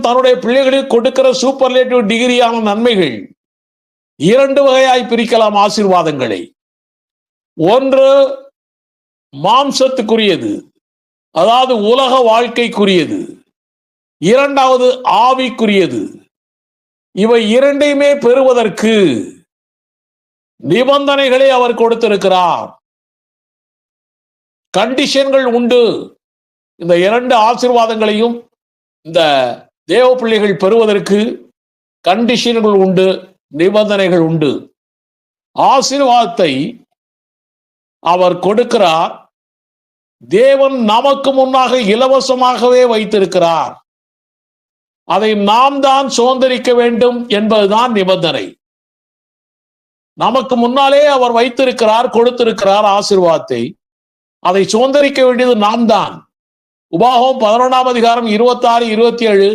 தேவன் தன்னுடைய பிள்ளைகளுக்கு கொடுக்கிற சூப்பர்லேட்டிவ் டிகிரியான நன்மைகள் 2 வகையாய் பிரிக்கலாம் ஆசீர்வாதங்களை. ஒன்று மாம்சத்துக்குரியது, அதாவது உலக வாழ்க்கைக்குரியது. இரண்டாவது ஆவிக்குரியது. இவை இரண்டையுமே பெறுவதற்கு நிபந்தனைகளை அவர் கொடுத்திருக்கிறார். கண்டிஷன்கள் உண்டு. இந்த 2 ஆசீர்வாதங்களையும் இந்த தேவ பிள்ளைகள் பெறுவதற்கு கண்டிஷன்கள் உண்டு, நிபந்தனைகள் உண்டு. ஆசீர்வாதத்தை அவர் கொடுக்கிறார். தேவன் நமக்கு முன்னாக இலவசமாகவே வைத்திருக்கிறார். அதை நாம் தான் சுதந்திரிக்க வேண்டும் என்பதுதான் நிபந்தனை. நமக்கு முன்னாலே அவர் வைத்திருக்கிறார், கொடுத்திருக்கிறார் ஆசீர்வாதத்தை. அதை சுதந்திரிக்க வேண்டியது நாம் தான். உபாகமம் 11 அதிகாரம் 26, 27